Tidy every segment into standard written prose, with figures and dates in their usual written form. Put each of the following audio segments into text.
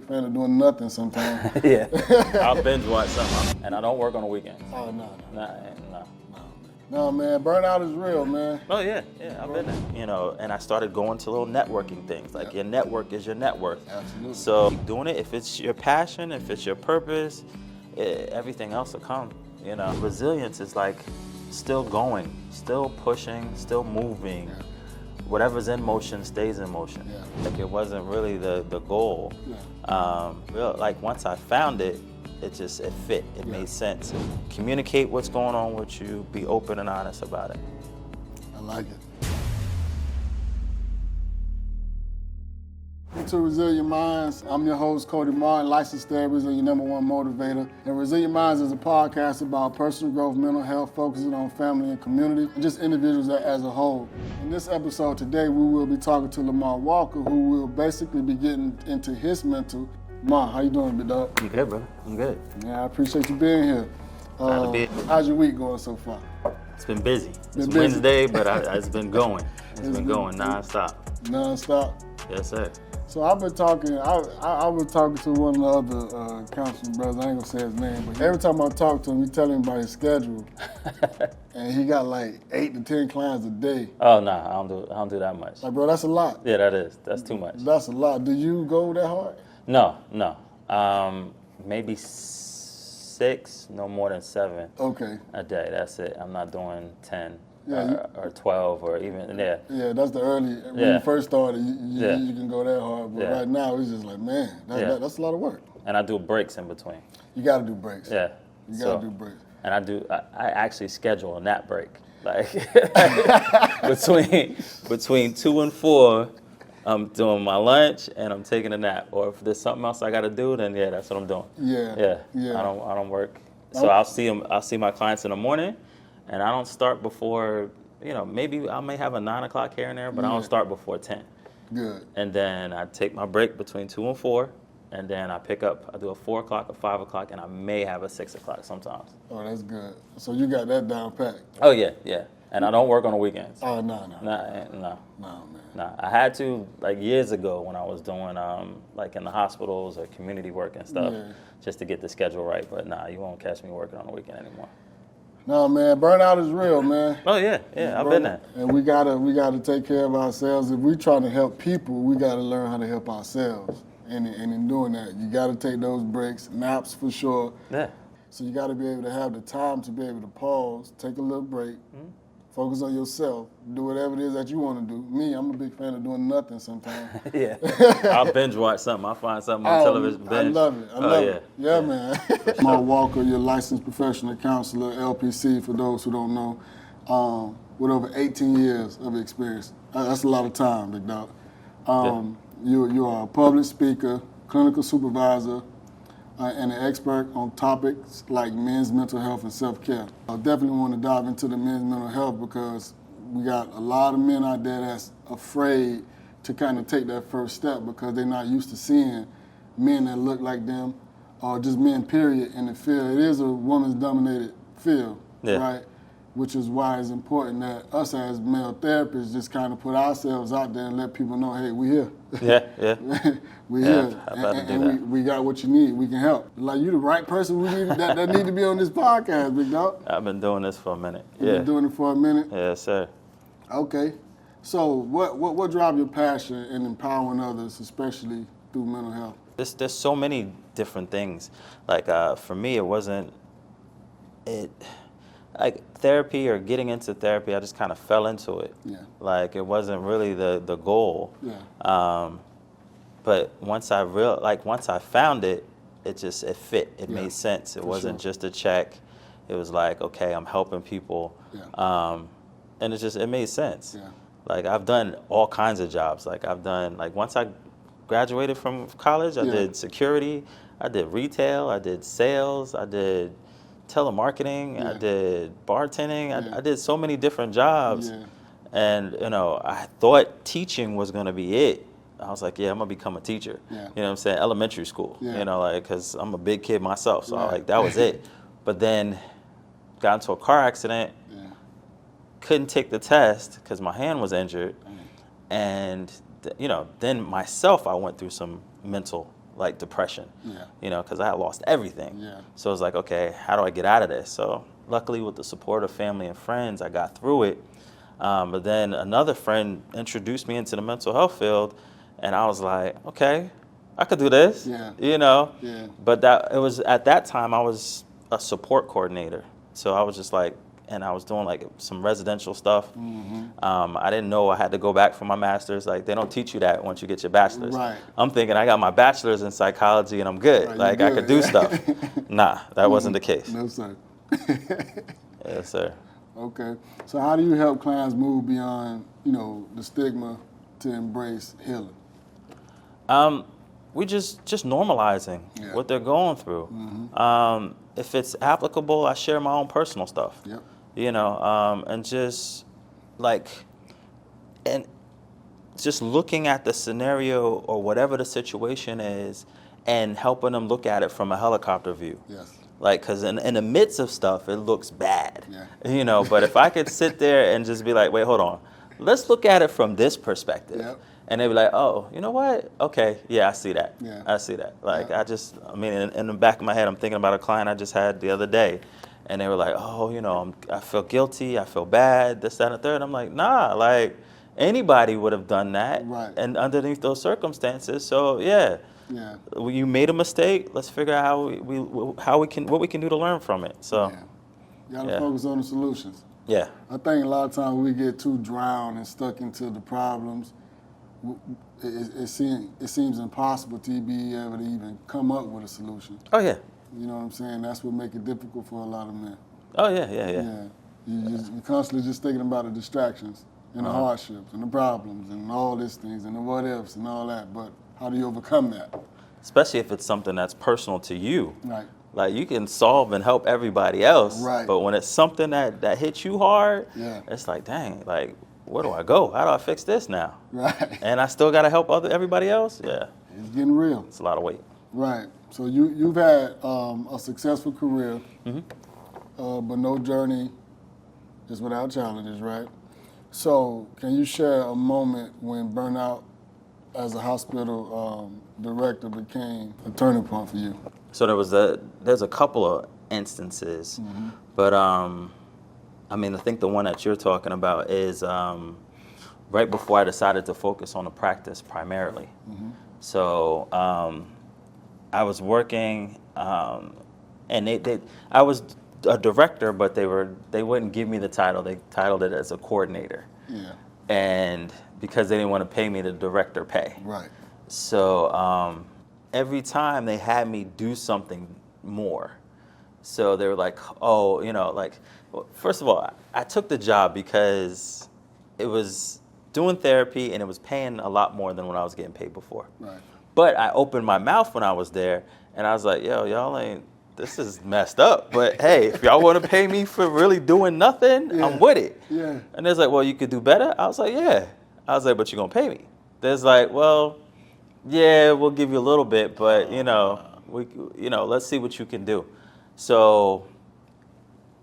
big fan of doing nothing sometimes. Yeah, I'll binge watch something, and I don't work on the weekends. Oh, no. No. No, man, burnout is real, man. Oh yeah, I've been there. You know, and I started going to little networking things. Like your network is your net worth. Absolutely. So keep doing it. If it's your passion, if it's your purpose, everything else will come. You know, resilience is like still going, still pushing, still moving. Yeah. Whatever's in motion stays in motion. Yeah. Like it wasn't really the goal. Yeah. Like once I found it, it fit. It made sense. Communicate what's going on with you. Be open and honest about it. I like it. To Resilient Minds, I'm your host, Coty Martin, licensed therapist and your #1 motivator. And Resilient Minds is a podcast about personal growth, mental health, focusing on family and community, and just individuals as a whole. In this episode today, we will be talking to Lamar Walker, who will basically be getting into his mental. Lamar, how you doing, big dog? I'm good, brother. I'm good. Yeah, I appreciate you being here. Glad to be. How's your week going so far? It's been busy. It's busy. Wednesday, but it's been going. It's been going nonstop. Nonstop? Yes, sir. So I've been talking, I was talking to one of the other counseling brothers, I ain't gonna say his name, but every time I talk to him, he tell him about his schedule. And he got like 8 to 10 clients a day. Oh, no, I don't do that much. Like, bro, that's a lot. Yeah, that's too much. That's a lot. Do you go that hard? No. Maybe 6, no more than 7 Okay. a day. That's it. I'm not doing 10 Yeah, or 12 or even, Yeah, that's the early, when you first started, you can go that hard. But right now, it's just like, man, that's a lot of work. And I do breaks in between. You gotta do breaks. Yeah. You gotta do breaks. And I actually schedule a nap break. Like between 2 and 4, I'm doing my lunch and I'm taking a nap. Or if there's something else I gotta do, then that's what I'm doing. Yeah. I don't work. So I'll see my clients in the morning, and I don't start before, maybe I may have a 9 o'clock here and there, but I don't start before 10. Good. And then I take my break between 2 and 4, and then I do a 4 o'clock, a 5 o'clock, and I may have a 6 o'clock sometimes. Oh, that's good. So you got that down pat. Oh, yeah. And I don't work on the weekends. Oh, no. No, man. Nah, I had to like years ago when I was doing like in the hospitals or community work and stuff, just to get the schedule right. But you won't catch me working on the weekend anymore. No, man, burnout is real, man. Oh yeah, I've been there. And we gotta take care of ourselves. If we're trying to help people, we gotta learn how to help ourselves. And in doing that, you gotta take those breaks, naps for sure. Yeah. So you gotta be able to have the time to be able to pause, take a little break. Focus on yourself. Do whatever it is that you want to do. Me, I'm a big fan of doing nothing sometimes. Yeah. I'll binge watch something. I'll find something on television. Binge. I love it. I love it. Yeah, man. Lamar Walker, your licensed professional counselor, LPC, for those who don't know, with over 18 years of experience. That's a lot of time, big dog. You are a public speaker, clinical supervisor, and an expert on topics like men's mental health and self-care. I definitely want to dive into the men's mental health because we got a lot of men out there that's afraid to kind of take that first step because they're not used to seeing men that look like them or just men, period, in the field. It is a woman's dominated field, right? Which is why it's important that us as male therapists just kind of put ourselves out there and let people know, hey, we here. Yeah. we here. And we got what you need. We can help. Like, you the right person that need to be on this podcast, big dog. I've been doing this for a minute. You've been doing it for a minute? Yes, sir. Okay. So what drives your passion in empowering others, especially through mental health? There's so many different things. Like, for me, it wasn't... Like therapy or getting into therapy, I just kind of fell into it. Yeah. Like it wasn't really the goal. Yeah. But once I found it, it fit. It made sense. It wasn't just a check. It was like, okay, I'm helping people. Yeah. And it made sense. Yeah. Like I've done all kinds of jobs. Like once I graduated from college, I did security, I did retail, I did sales, I did telemarketing, I did bartending, I did so many different jobs. Yeah. And, I thought teaching was going to be it. I was like, I'm going to become a teacher. Yeah. You know what I'm saying? Elementary school, because I'm a big kid myself. So that was it. But then got into a car accident, couldn't take the test because my hand was injured. And, then myself, I went through some mental like depression. Yeah. You know, because I had lost everything. Yeah. So it was like, okay, how do I get out of this? So luckily, with the support of family and friends, I got through it. But then another friend introduced me into the mental health field, and I was like, okay, I could do this. Yeah. You know. Yeah. But that it was at that time I was a support coordinator, so I was just like, and I was doing like some residential stuff. I didn't know I had to go back for my master's. Like, they don't teach you that once you get your bachelor's. Right. I'm thinking I got my bachelor's in psychology and I'm good. Right, like, you're I could good, do yeah. stuff. Nah, that wasn't the case. No, sir. Yes, sir. Okay. So how do you help clients move beyond, the stigma to embrace healing? We just normalizing Yeah. what they're going through. If it's applicable, I share my own personal stuff. Yep. And just and just looking at the scenario or whatever the situation is and helping them look at it from a helicopter view. Yes. Like, because in the midst of stuff, it looks bad. Yeah. But if I could sit there and just be like, wait, hold on. Let's look at it from this perspective. Yep. And they'd be like, oh, you know what? Okay, yeah, I see that. Yeah. I see that. Like, Yeah. In the back of my head, I'm thinking about a client I just had the other day. And they were like, oh, I feel guilty, I feel bad, this, that, and the third. I'm like, nah, like, anybody would have done that. Right. And underneath those circumstances. So, yeah. Yeah. You made a mistake. Let's figure out what we can do to learn from it. So, Yeah. You gotta focus on the solutions. yeah. I think a lot of times we get too drowned and stuck into the problems. It seems impossible to be able to even come up with a solution. Oh yeah. You know what I'm saying? That's what makes it difficult for a lot of men. Oh yeah. You're constantly just thinking about the distractions and the hardships and the problems and all these things and the what ifs and all that. But how do you overcome that? Especially if it's something that's personal to you. Right. Like, you can solve and help everybody else. Right. But when it's something that hits you hard, Yeah. it's like, dang, like, where do I go? How do I fix this now? Right. And I still got to help everybody else? Yeah. It's getting real. It's a lot of weight. Right. So you've had a successful career, but no journey is without challenges, right? So can you share a moment when burnout as a hospital director became a turning point for you? So there's a couple of instances, but I think the one that you're talking about is right before I decided to focus on the practice primarily. So I was working, and I was a director, but they wouldn't give me the title. They titled it as a coordinator. Yeah. And because they didn't want to pay me the director pay. Right. So every time they had me do something more. So they were like, oh, well, first of all, I took the job because it was doing therapy and it was paying a lot more than what I was getting paid before. Right. But I opened my mouth when I was there and I was like, yo, this is messed up. But hey, if y'all want to pay me for really doing nothing, I'm with it. Yeah. And there's like, well, you could do better? I was like, yeah. I was like, but you're going to pay me. There's like, well, yeah, we'll give you a little bit, but let's see what you can do. So,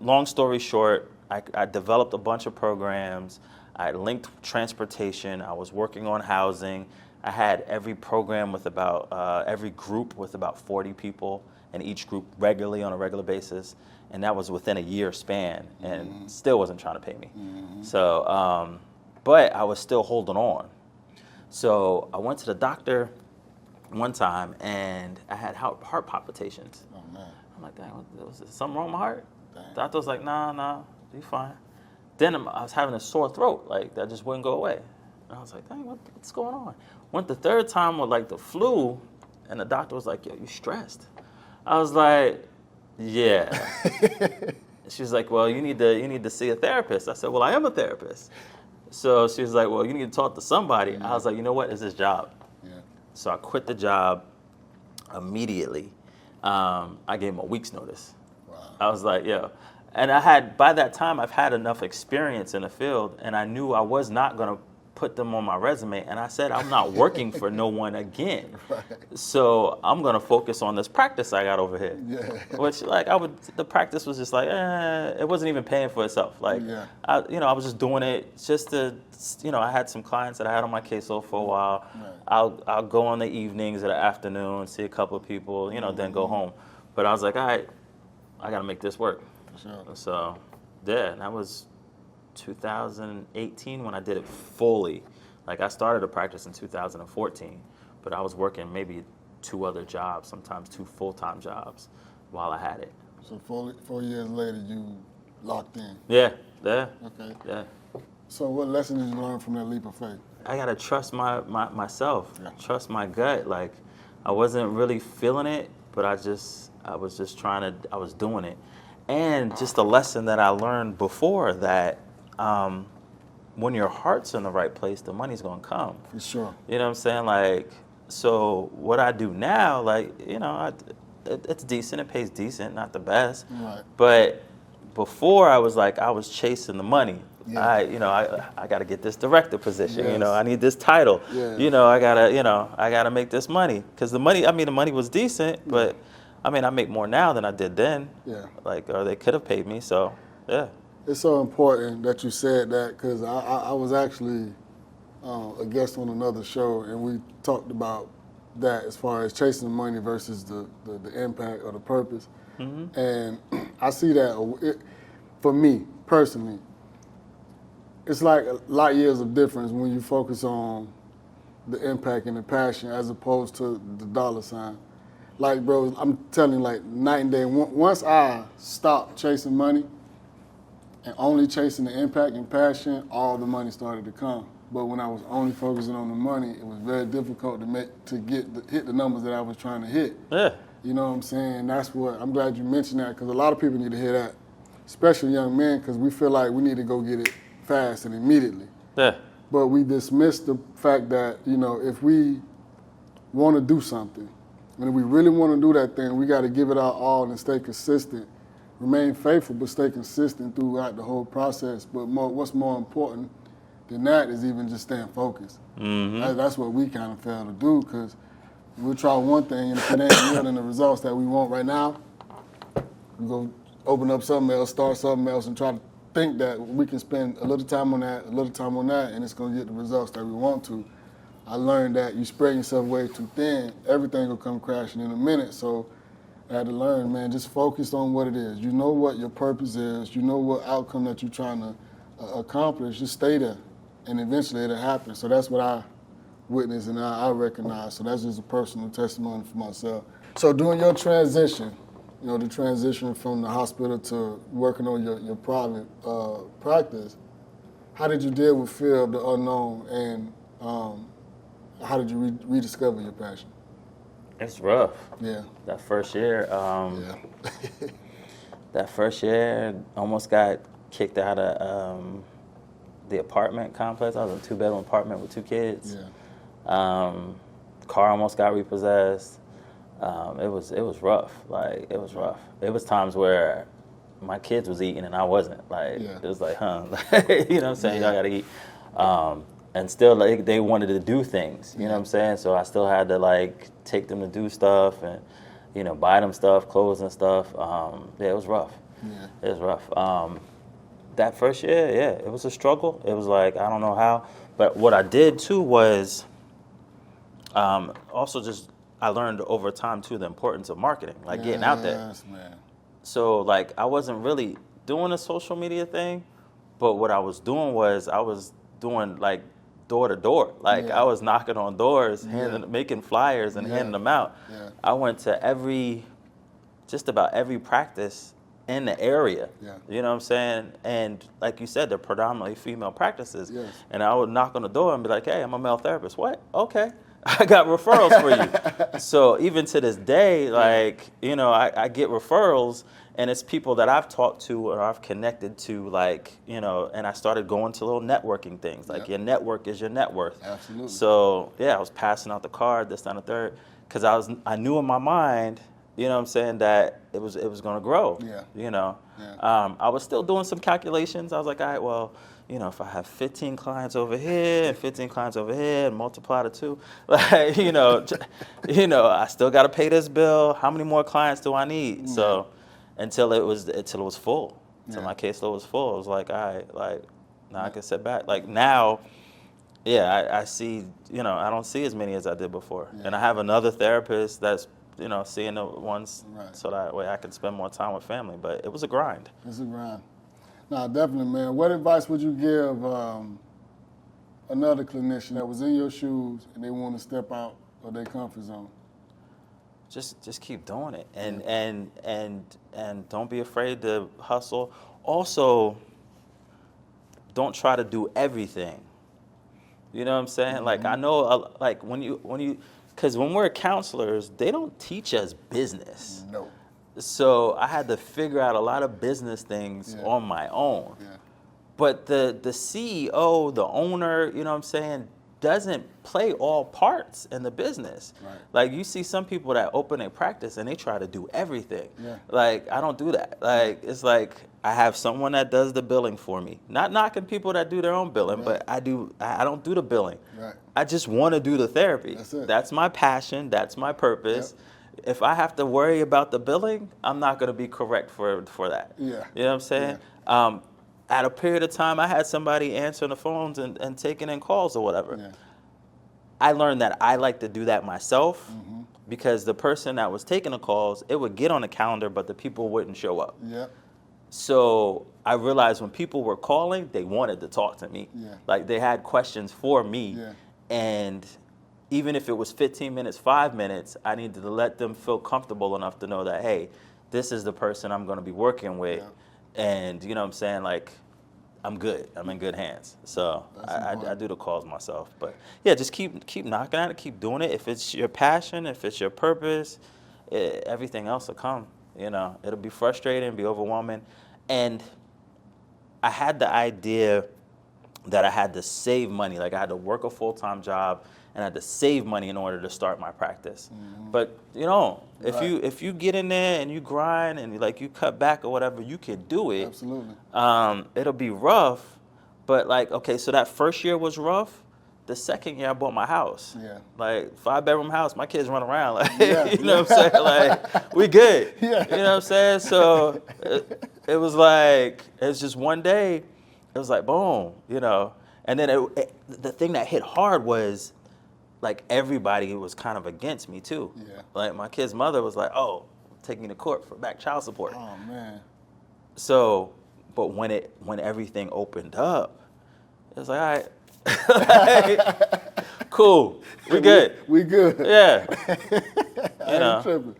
long story short, I developed a bunch of programs. I linked transportation. I was working on housing. I had every program with every group with about 40 people, and each group regularly on a regular basis. And that was within a year span, and still wasn't trying to pay me. So, but I was still holding on. So I went to the doctor one time, and I had heart palpitations. Oh, man. I'm like, dang, was something wrong with my heart? Dang. Doctor was like, nah, you fine. Then I was having a sore throat, like that just wouldn't go away. And I was like, dang, what's going on? Went the third time with like the flu, and the doctor was like, yo, you stressed? I was like, yeah. She was like, well, you need to see a therapist. I said, well, I am a therapist. So she was like, well, you need to talk to somebody. I was like, you know what? It's this job. Yeah. So I quit the job immediately. I gave him a week's notice. Wow. I was like, yo. And by that time, I've had enough experience in the field, and I knew I was not going to put them on my resume, and I said I'm not working for no one again. Right. So I'm gonna focus on this practice I got over here. Yeah. Which like the practice was just like, it wasn't even paying for itself. Like, I was just doing it just to, I had some clients that I had on my caseload for a while. Right. I'll go on the evenings or the afternoon, see a couple of people, then go home. But I was like, all right, I gotta make this work. Sure. So, yeah, and that was 2018 when I did it fully. Like I started a practice in 2014, but I was working maybe 2 other jobs, sometimes 2 full-time jobs while I had it. So 4 years later, you locked in. Yeah. Okay. Yeah. So what lesson did you learn from that leap of faith? I gotta trust myself, trust my gut. Like I wasn't really feeling it, but I was doing it. And just a lesson that I learned before that, when your heart's in the right place, the money's gonna come. For sure. You know what I'm saying? Like, so what I do now, like, it's decent. It pays decent, not the best. Right. But before I was chasing the money. Yeah. I got to get this director position. Yes. I need this title. Yes. I gotta make this money because the money was decent, but I make more now than I did then. Yeah. Like, or they could have paid me. So, yeah. It's so important that you said that because I was actually a guest on another show and we talked about that as far as chasing the money versus the impact or the purpose. Mm-hmm. And I see that for me personally, it's like a lot years of difference when you focus on the impact and the passion as opposed to the dollar sign. Like, bro, I'm telling you, like, night and day. Once I stopped chasing money and only chasing the impact and passion, all the money started to come. But when I was only focusing on the money, it was very difficult to hit the numbers that I was trying to hit. Yeah. You know what I'm saying? That's what, I'm glad you mentioned that because a lot of people need to hear that, especially young men, because we feel like we need to go get it fast and immediately. Yeah. But we dismiss the fact that, if we want to do something, and if we really want to do that thing, we got to give it our all and stay consistent. Remain faithful, but stay consistent throughout the whole process. But what's more important than that is even just staying focused. Mm-hmm. That's what we kind of fail to do because we'll try one thing, and if it ain't yielding the results that we want right now, we go open up something else, start something else, and try to think that we can spend a little time on that, and it's going to get the results that we want to. I learned that you spread yourself way too thin, everything will come crashing in a minute. So I had to learn, man, just focus on what it is. You know what your purpose is. You know what outcome that you're trying to accomplish. Just stay there, and eventually it'll happen. So that's what I witnessed and I recognize. So that's just a personal testimony for myself. So during your transition, the transition from the hospital to working on your private practice, how did you deal with fear of the unknown, and how did you rediscover your passion? It's rough. Yeah. That first year, almost got kicked out of the apartment complex. I was in a 2-bedroom apartment with 2 kids. Yeah. Car almost got repossessed. It was rough. Like, it was rough. It was times where my kids was eating and I wasn't. Like, It was like, you know what I'm saying? Y'all gotta eat. And still, like, they wanted to do things. You know what I'm saying? So I still had to, like, take them to do stuff and, buy them stuff, clothes and stuff. It was rough. Yeah. It was rough. That first year, it was a struggle. It was like, I don't know how. But what I did, too, was also just, I learned over time, too, the importance of marketing, like getting out there. Yes, man. So, like, I wasn't really doing a social media thing, but what I was doing was I was doing, like, door to door. Like, I was knocking on doors, making flyers and handing them out. Yeah. I went to just about every practice in the area. Yeah. You know what I'm saying? And like you said, they're predominantly female practices. Yes. And I would knock on the door and be like, hey, I'm a male therapist. What? Okay. I got referrals for you. So even to this day, like, I get referrals, and it's people that I've talked to or I've connected to, like, and I started going to little networking things. Like, your network is your net worth. Absolutely. So, I was passing out the card, this, that, and the third, because I knew in my mind you know what I'm saying, that it was going to grow. Yeah. You know, Yeah. I was still doing some calculations. I was like, all right, well, you know, if I have 15 clients over here and 15 clients over here and multiply the two, like, you know, I still got to pay this bill. How many more clients do I need? Yeah. So until it was full, until Yeah. my caseload was full, I was like, all right, like, now I can sit back. Like now, yeah, I see, you know, I don't see as many as I did before. Yeah. And I have another therapist that's, you know, seeing the ones Right. so that way I can spend more time with family. But it was a grind. It's a grind. No, definitely, man. What advice would you give another clinician that was in your shoes and they want to step out of their comfort zone? Just keep doing it, and don't be afraid to hustle. Also, don't try to do everything. You know what I'm saying? Mm-hmm. Like I know, like when you, because when we're counselors, they don't teach us business. No. So I had to figure out a lot of business things on my own. Yeah. But the CEO, the owner, you know what I'm saying, doesn't play all parts in the business. Right. Like you see some people that open a practice and they try to do everything. Yeah. Like I don't do that. Like it's like I have someone that does the billing for me. Not knocking people that do their own billing, Right. but I don't do the billing. Right. I just want to do the therapy. That's it. That's my passion. That's my purpose. Yep. If I have to worry about the billing, I'm not going to be correct for that. Yeah. You know what I'm saying? Yeah. At a period of time, I had somebody answering the phones and taking in calls or whatever. Yeah. I learned that I like to do that myself Mm-hmm. because the person that was taking the calls, it would get on the calendar, but the people wouldn't show up. Yeah. So I realized when people were calling, they wanted to talk to me. Yeah. Like they had questions for me. Yeah. And even if it was 15 minutes, 5 minutes, I needed to let them feel comfortable enough to know that, hey, this is the person I'm going to be working with. Yeah. And, you know what I'm saying, like, I'm good. I'm in good hands. So I do the calls myself. But, yeah, just keep knocking at it, keep doing it. If it's your passion, if it's your purpose, everything else will come. You know, it'll be frustrating, be overwhelming. And I had the idea that I had to save money. Like, I had to work a full-time job and I had to save money in order to start my practice. Mm-hmm. But you know, if you get in there and you grind and like you cut back or whatever, you can do it. Absolutely. It'll be rough, but like okay, so that first year was rough. The second year I bought my house. Yeah. Like 5-bedroom house, my kids run around. Like you know what I'm saying? Like we good. Yeah. You know what I'm saying? So it was like it's just one day. It was like boom, you know. And then the thing that hit hard was. Like everybody was kind of against me too. Yeah. Like my kid's mother was like, "Oh, take me to court for back child support." Oh man. So, but when everything opened up, it was like, all right, cool, we good. We good. Yeah. I ain't tripping.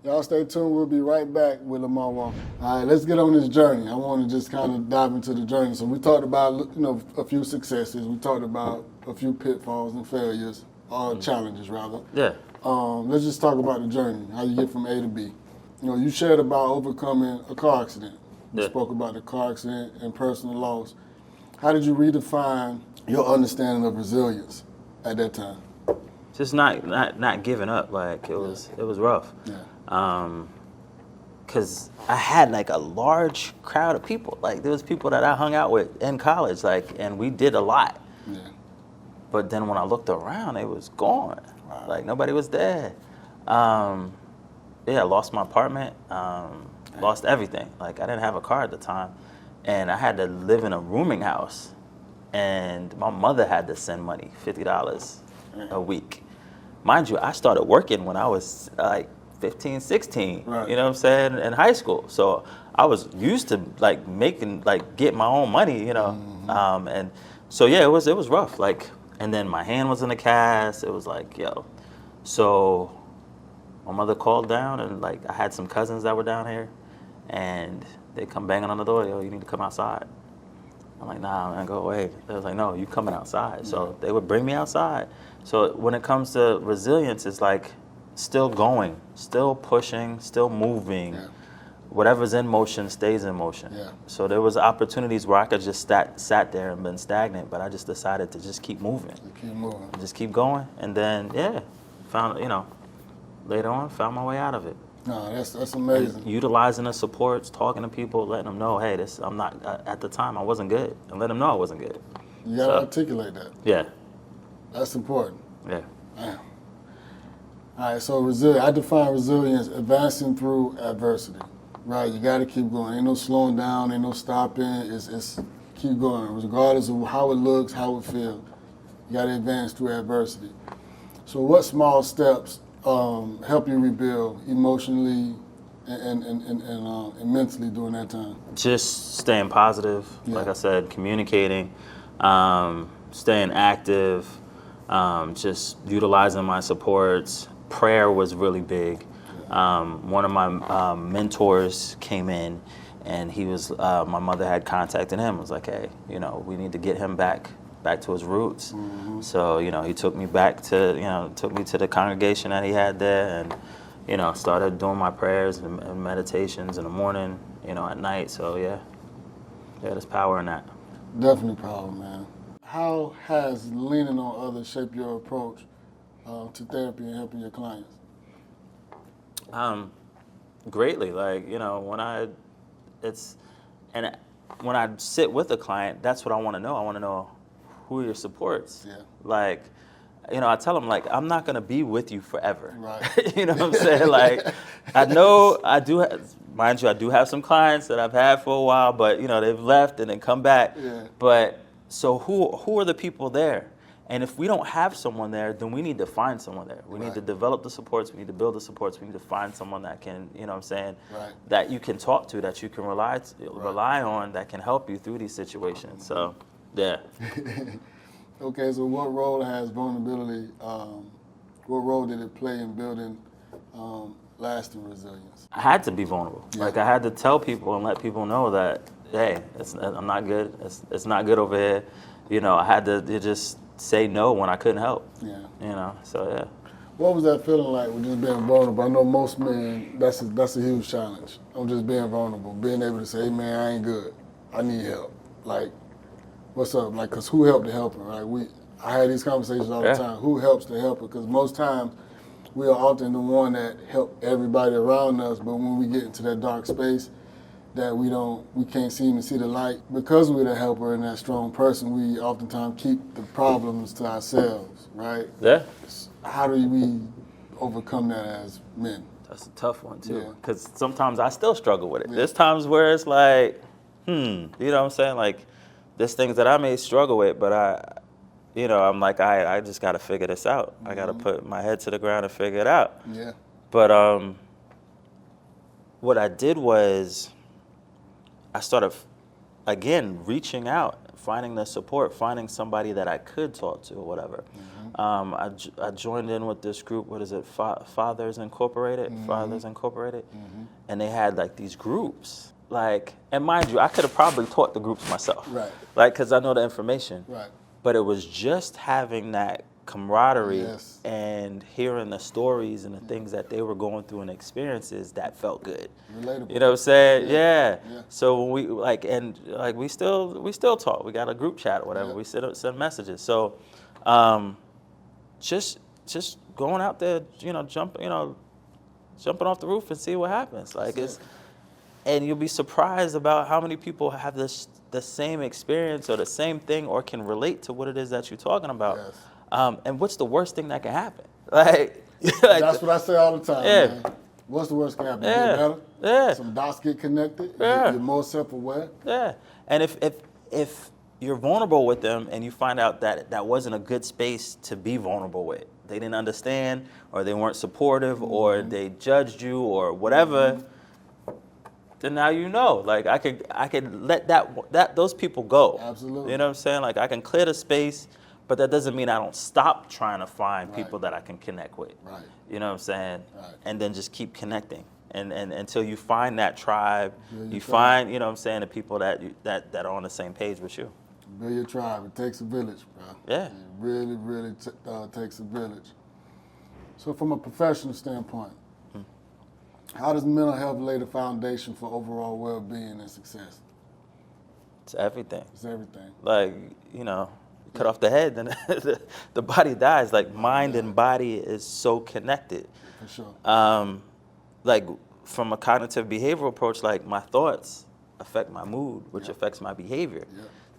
Y'all stay tuned. We'll be right back with Lamar Walker. All right, let's get on this journey. I want to just kind of dive into the journey. So we talked about a few successes. We talked about a few pitfalls and failures. Challenges, rather. Yeah. Let's just talk about the journey, how you get from A to B. You know, you shared about overcoming a car accident. You spoke about the car accident and personal loss. How did you redefine your understanding of resilience at that time? Just not giving up. Like it was rough. Yeah. Because I had like a large crowd of people. Like there was people that I hung out with in college. Like, and we did a lot. Yeah. But then when I looked around, it was gone. Wow. Like nobody was there. I lost my apartment, lost everything. Like I didn't have a car at the time. And I had to live in a rooming house. And my mother had to send money, $50 a week. Mind you, I started working when I was like 15, 16, right. You know what I'm saying, in high school. So I was used to like get my own money, you know. Mm-hmm. And so yeah, it was rough. Like, and then my hand was in a cast. It was like, yo. So my mother called down and like I had some cousins that were down here and they come banging on the door, yo, you need to come outside. I'm like, nah, man, go away. They was like, no, you coming outside. So they would bring me outside. So when it comes to resilience, it's like still going, still pushing, still moving. Yeah. Whatever's in motion stays in motion. Yeah. So there was opportunities where I could just sat there and been stagnant, but I just decided to just keep moving. Keep moving. Just keep going. And then, found, later on, found my way out of it. No, that's amazing. And utilizing the supports, talking to people, letting them know, hey, I'm not, at the time I wasn't good, and let them know I wasn't good. You gotta articulate that. Yeah. That's important. Yeah. Damn. All right, so I define resilience advancing through adversity. Right, you gotta keep going. Ain't no slowing down, ain't no stopping. It's keep going, regardless of how it looks, how it feels. You gotta advance through adversity. So what small steps help you rebuild emotionally and mentally during that time? Just staying positive, like I said, communicating, staying active, just utilizing my supports. Prayer was really big. One of my mentors came in, and he was, my mother had contacted him. Was like, hey, we need to get him back to his roots. Mm-hmm. So, he took me back to, took me to the congregation that he had there, and, started doing my prayers and meditations in the morning, at night. So, yeah, there's power in that. Definitely power, man. How has leaning on others shaped your approach to therapy and helping your clients? Greatly. Like, when I sit with a client, that's what I want to know. I want to know who are your supports. Yeah. Like, I tell them, like, I'm not going to be with you forever. Right. You know what I'm saying? Like, I know I do, mind you, I do have some clients that I've had for a while, but, they've left and then come back. Yeah. But so who are the people there? And if we don't have someone there, then we need to find someone there. We need to develop the supports. We need to build the supports. We need to find someone that can, that you can talk to, that you can rely on, that can help you through these situations. So, yeah. Okay, so what role has vulnerability, what role did it play in building lasting resilience? I had to be vulnerable. Yeah. Like, I had to tell people and let people know that, hey, I'm not good. It's not good over here. I had to just say no when I couldn't help. Yeah. So yeah. What was that feeling like with just being vulnerable? I know most men, that's a huge challenge. I'm just being vulnerable, being able to say, hey man, I ain't good. I need help. Like, what's up? Like, cause who helped the helper, right? I had these conversations all the time. Who helps the helper? Because most times we are often the one that help everybody around us, but when we get into that dark space, that we can't seem to see the light. Because we're the helper and that strong person, we oftentimes keep the problems to ourselves, right? Yeah. How do we overcome that as men? That's a tough one too, Yeah. because sometimes I still struggle with it. Yeah. There's times where it's like, you know what I'm saying? Like, there's things that I may struggle with, but I'm like, I just got to figure this out. I got to put my head to the ground and figure it out. Yeah. But what I did was, I started, again, reaching out, finding the support, finding somebody that I could talk to or whatever. Mm-hmm. I joined in with this group, what is it, Fathers Incorporated? Mm-hmm. Fathers Incorporated? Mm-hmm. And they had, like, these groups. Like, and mind you, I could have probably taught the groups myself. Right. Like, because I know the information. Right. But it was just having that camaraderie Yes. and hearing the stories and the things that they were going through and experiences that felt good. Relatable. You know what I'm saying? Yeah. Yeah. So when we still talk. We got a group chat or whatever. Yeah. We send messages. So just going out there, jumping off the roof and see what happens. Like, and you'll be surprised about how many people have the same experience or the same thing or can relate to what it is that you're talking about. Yes. And what's the worst thing that can happen? Like That's what I say all the time, Yeah. man. What's the worst that can happen? Yeah. Get better? Yeah. Some dots get connected? Yeah. You're more self-aware? Yeah. And if you're vulnerable with them and you find out that wasn't a good space to be vulnerable with, they didn't understand or they weren't supportive or they judged you or whatever, then now like I could let those people go. Absolutely. You know what I'm saying? Like, I can clear the space, but that doesn't mean I don't stop trying to find people that I can connect with. Right. You know what I'm saying? Right. And then just keep connecting. And until you find that tribe, Build you your find, you know what I'm saying, the people that are on the same page with you. Build your tribe. It takes a village, bro. Yeah. It really, really takes a village. So from a professional standpoint, how does mental health lay the foundation for overall well-being and success? It's everything. It's everything. Like, cut off the head, then the body dies. Like, mind and body is so connected. For sure. like from a cognitive behavioral approach, like my thoughts affect my mood, which affects my behavior.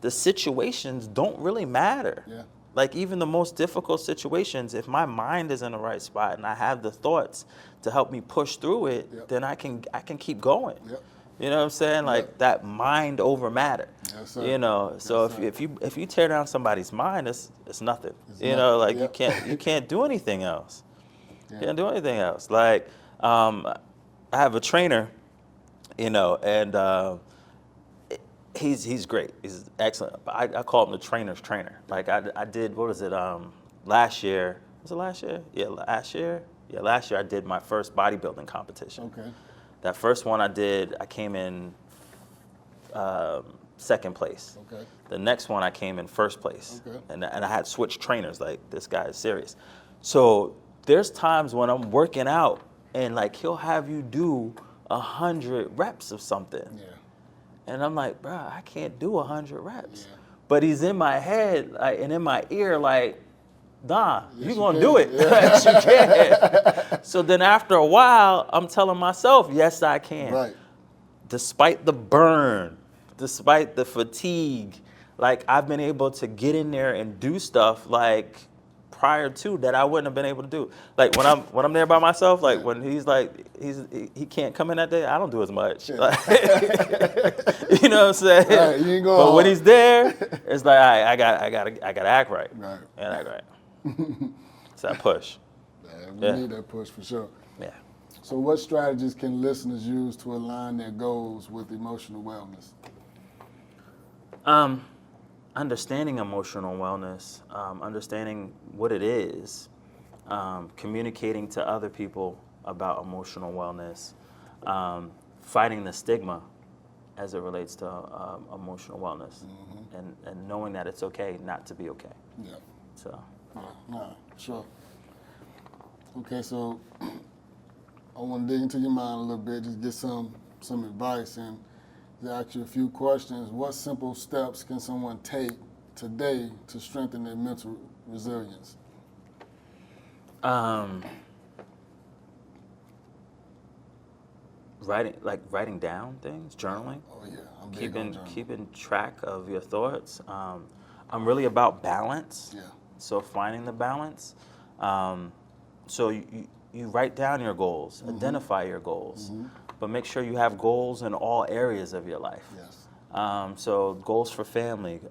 The situations don't really matter. Like even the most difficult situations, if my mind is in the right spot and I have the thoughts to help me push through it, then I can keep going. You know what I'm saying? Like that mind over matter. You know, so if you tear down somebody's mind, it's nothing. You know, like you can't do anything else. You can't do anything else. Like I have a trainer, you know, and he's great. He's excellent. I call him the trainer's trainer. Like I did, what was it, last year? Was it last year? Yeah, last year. Yeah, last year I did my first bodybuilding competition. That first one I did, I came in second place. The next one I came in first place. And I had switched trainers, like this guy is serious. So there's times when I'm working out and like he'll have you do 100 reps of something. And I'm like, bro, I can't do 100 reps. But he's in my head like, and in my ear like, nah, you're going to do it. Yes, you can. So then after a while, I'm telling myself, yes, I can. Despite the burn, despite the fatigue, like I've been able to get in there and do stuff like prior to that I wouldn't have been able to do. Like when I'm there by myself, like when he's like he can't come in that day, I don't do as much. Like, you know what I'm saying? You ain't but when he's there, it's like I gotta act right. And act right. It's that push. We need that push for sure. So what strategies can listeners use to align their goals with emotional wellness? Understanding emotional wellness, understanding what it is, communicating to other people about emotional wellness, fighting the stigma as it relates to emotional wellness, and knowing that it's okay not to be okay. So. Sure. Okay, so I want to dig into your mind a little bit, just get some advice and ask you a few questions. What simple steps can someone take today to strengthen their mental resilience? Writing down things, journaling. Oh yeah, I'm big on journaling. Keeping track of your thoughts. I'm really about balance. So finding the balance. So you write down your goals, identify your goals, but make sure you have goals in all areas of your life. So goals for family,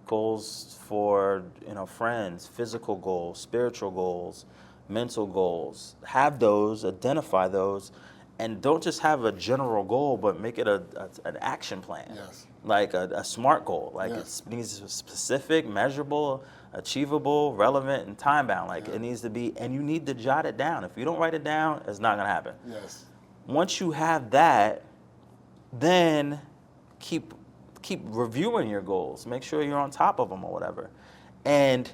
goals for friends, physical goals, spiritual goals, mental goals. Have those, identify those, and don't just have a general goal, but make it an action plan. Like a SMART goal. Like it needs to be specific, measurable, achievable, relevant, and time bound. Like it needs to be, and you need to jot it down. If you don't write it down, it's not gonna happen. Once you have that, then keep reviewing your goals. Make sure you're on top of them or whatever, and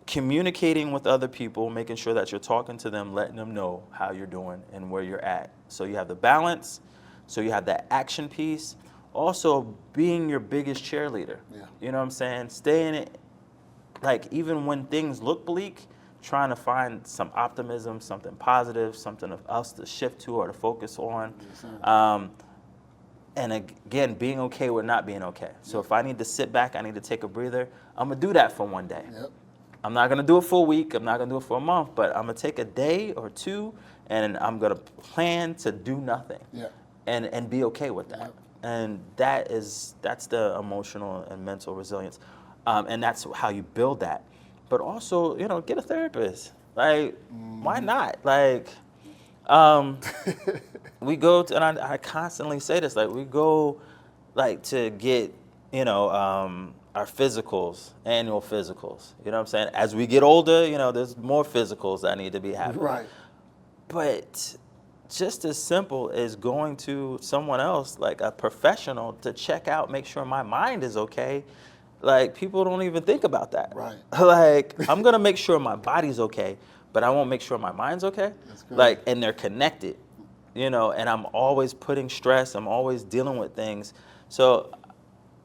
communicating with other people, making sure that you're talking to them, letting them know how you're doing and where you're at. So you have the balance. So you have that action piece. Also, being your biggest cheerleader. You know what I'm saying? Staying it, like even when things look bleak, trying to find some optimism, something positive, something else to shift to or to focus on. And again, being okay with not being okay. So if I need to sit back, I need to take a breather, I'm going to do that for one day. I'm not going to do it for a week. I'm not going to do it for a month, but I'm going to take a day or two and I'm going to plan to do nothing and be okay with that. And that's the emotional and mental resilience. And that's how you build that. But also, get a therapist. Like, why not? Like, we go to, and I constantly say this, like, we go, like, to get, our physicals, annual physicals. You know what I'm saying? As we get older, there's more physicals that need to be happening. But just as simple as going to someone else, like a professional, to check out, make sure my mind is okay. Like, people don't even think about that. Like, I'm going to make sure my body's okay, but I won't make sure my mind's okay. Like, and they're connected, and I'm always putting stress. I'm always dealing with things. So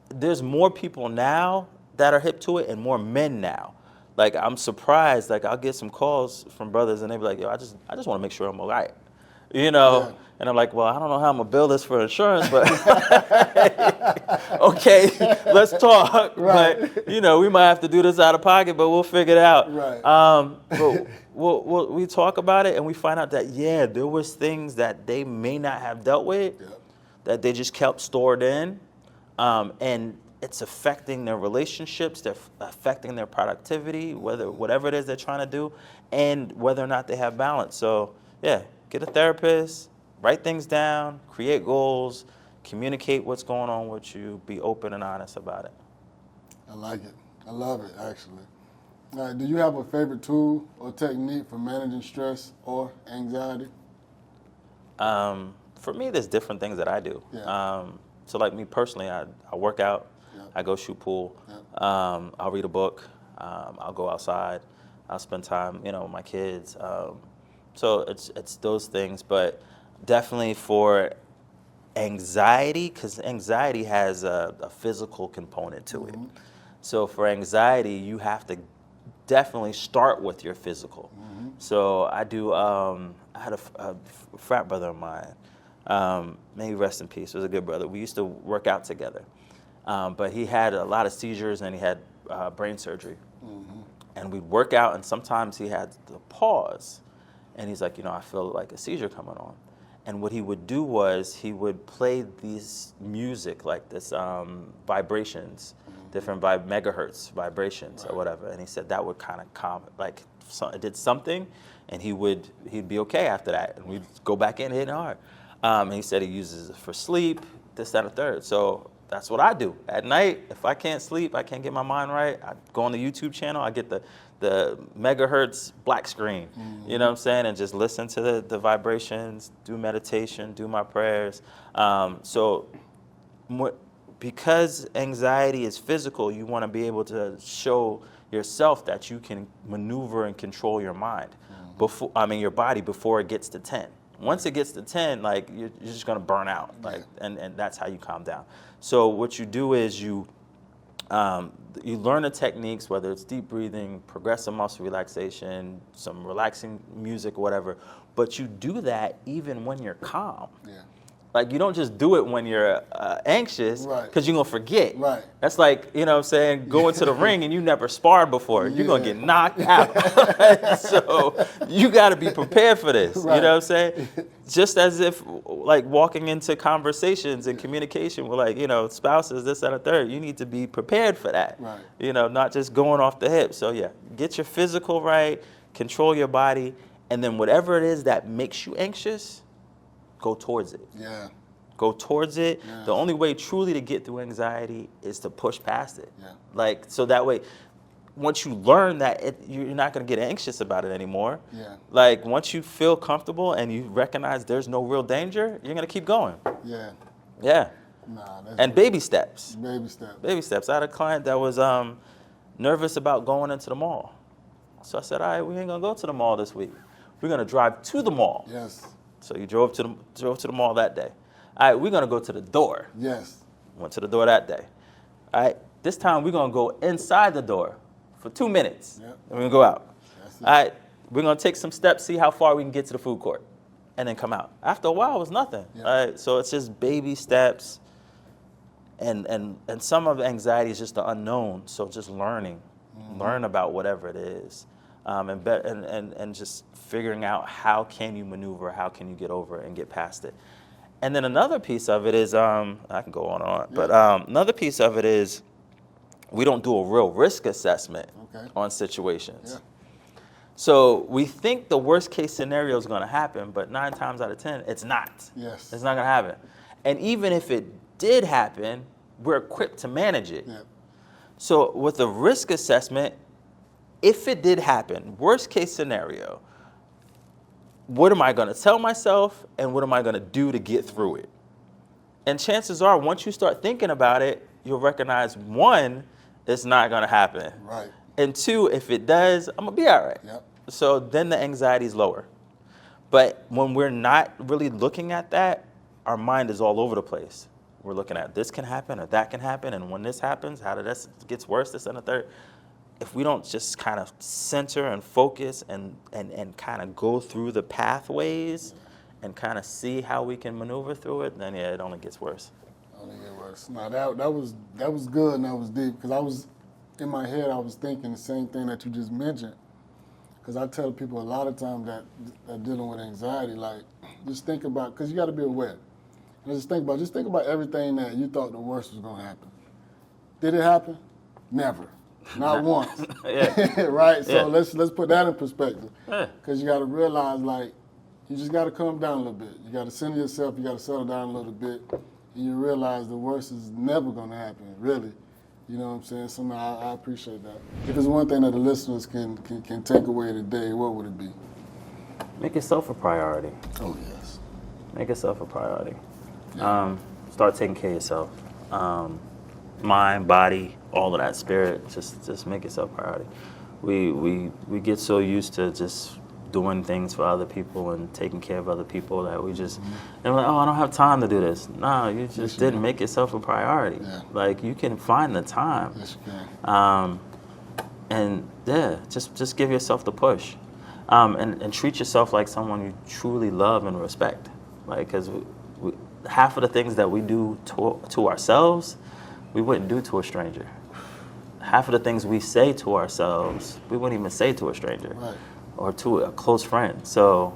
there's more people now that are hip to it and more men now. Like, I'm surprised. Like, I'll get some calls from brothers and they be like, yo, I just want to make sure I'm all right. you know. Yeah. And I'm like, well, I don't know how I'm gonna bill this for insurance, but okay, let's talk. Right. But you know, we might have to do this out of pocket, but we'll figure it out. Right. But we talk about it, and we find out that there was things that they may not have dealt with, that they just kept stored in, and it's affecting their relationships, they're affecting their productivity, whatever it is they're trying to do, and whether or not they have balance. So yeah, get a therapist. Write things down, create goals, communicate what's going on with you, be open and honest about it. I like it. I love it, actually. All right, do you have a favorite tool or technique for managing stress or anxiety? For me, there's different things that I do. Yeah. So like me personally, I work out, I go shoot pool, I'll read a book, I'll go outside, I'll spend time, with my kids. So it's those things, but definitely for anxiety, because anxiety has a physical component to it. So for anxiety, you have to definitely start with your physical. So I do, I had a frat brother of mine, may he rest in peace, was a good brother. We used to work out together. But he had a lot of seizures and he had brain surgery. And we'd work out and sometimes he had to pause. And he's like, I feel like a seizure coming on. And what he would do was he would play these music, like this vibrations, different megahertz vibrations or whatever. And he said that would kind of calm, like it did something, and he'd be okay after that. And we'd go back in hitting hard. And he said he uses it for sleep, this, that, and third. So that's what I do. At night, if I can't sleep, I can't get my mind right, I go on the YouTube channel, I get the megahertz black screen, you know what I'm saying, and just listen to the vibrations, do meditation, do my prayers. Because anxiety is physical, you want to be able to show yourself that you can maneuver and control your mind, your body before it gets to 10. Once it gets to 10, like you're just gonna burn out, and that's how you calm down. So what you do is you learn the techniques, whether it's deep breathing, progressive muscle relaxation, some relaxing music, whatever. But you do that even when you're calm. Yeah. Like you don't just do it when you're anxious, because you're gonna forget. Right. That's like, going to the ring and you never sparred before. You're gonna get knocked out. So you gotta be prepared for this. Right. You know what I'm saying? Just as if like walking into conversations and communication with spouses, this, that, and third, you need to be prepared for that. Right. Not just going off the hip. So yeah, get your physical right, control your body, and then whatever it is that makes you anxious, go towards it. Yeah. Go towards it. Yeah. The only way truly to get through anxiety is to push past it. Yeah. So that way, once you learn that you're not going to get anxious about it anymore. Yeah. Like once you feel comfortable and you recognize there's no real danger, you're going to keep going. Yeah. Yeah. And baby steps. Baby steps. Baby steps. I had a client that was nervous about going into the mall. So I said, all right, we ain't going to go to the mall this week. We're going to drive to the mall. Yes. So you drove to the mall that day. All right, we're going to go to the door. Yes. Went to the door that day. All right, this time we're going to go inside the door for 2 minutes. Yep. And we're going to go out. That's it. All right, we're going to take some steps, see how far we can get to the food court, and then come out. After a while, it was nothing. Yep. All right, so it's just baby steps. And some of the anxiety is just the unknown. So just learn about whatever it is. And just figuring out how can you maneuver, how can you get over it and get past it. And then another piece of it is, I can go on and on, but another piece of it is we don't do a real risk assessment on situations. Yeah. So we think the worst case scenario is going to happen, but 9 times out of 10, it's not. Yes. It's not going to happen. And even if it did happen, we're equipped to manage it. Yeah. So with a risk assessment, if it did happen, worst case scenario, what am I going to tell myself and what am I going to do to get through it? And chances are, once you start thinking about it, you'll recognize, 1, it's not going to happen. Right. And 2, if it does, I'm going to be all right. Yep. So then the anxiety is lower. But when we're not really looking at that, our mind is all over the place. We're looking at this can happen or that can happen, and when this happens, how did this gets worse, this and the third. If we don't just kind of center and focus and kind of go through the pathways and kind of see how we can maneuver through it, then yeah, it only gets worse. Only get worse. No, that was good and that was deep, because I was in my head, I was thinking the same thing that you just mentioned. Because I tell people a lot of times that are dealing with anxiety, like, just think about, because you got to be aware. And just think about everything that you thought the worst was going to happen. Did it happen? Never. Not once. Right? So let's put that in perspective. Because you got to realize, like, you just got to calm down a little bit. You got to center yourself. You got to settle down a little bit. And you realize the worst is never going to happen, really. You know what I'm saying? So I appreciate that. If there's one thing that the listeners can take away today, what would it be? Make yourself a priority. Oh, yes. Make yourself a priority. Yeah. Start taking care of yourself. Mind, body, all of that, spirit. Just make yourself a priority. We get so used to just doing things for other people and taking care of other people that we just, and we're like, oh, I don't have time to do this. No, you just didn't make yourself a priority. Yeah. Like, you can find the time. Yes, you can. And yeah, just give yourself the push. And treat yourself like someone you truly love and respect. Like, because half of the things that we do to ourselves, we wouldn't do to a stranger. Half of the things we say to ourselves, we wouldn't even say to a stranger. Right. Or to a close friend. So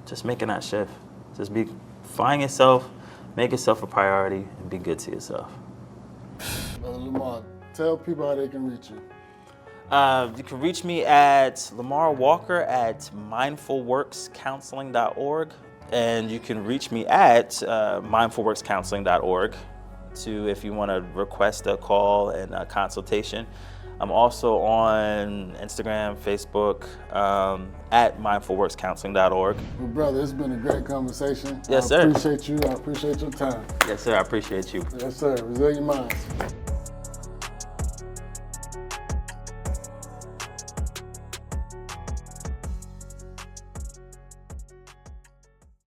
just making that shift. Just find yourself, make yourself a priority, and be good to yourself. Lamar, tell people how they can reach you. You can reach me at Lamar Walker at mindfulworkscounseling.org. And you can reach me at mindfulworkscounseling.org if you want to request a call and a consultation. I'm also on Instagram, Facebook, at mindfulworkscounseling.org. Well, brother, it's been a great conversation. Yes, sir. I appreciate you. I appreciate your time. Yes, sir. I appreciate you. Yes, sir. Resilient minds.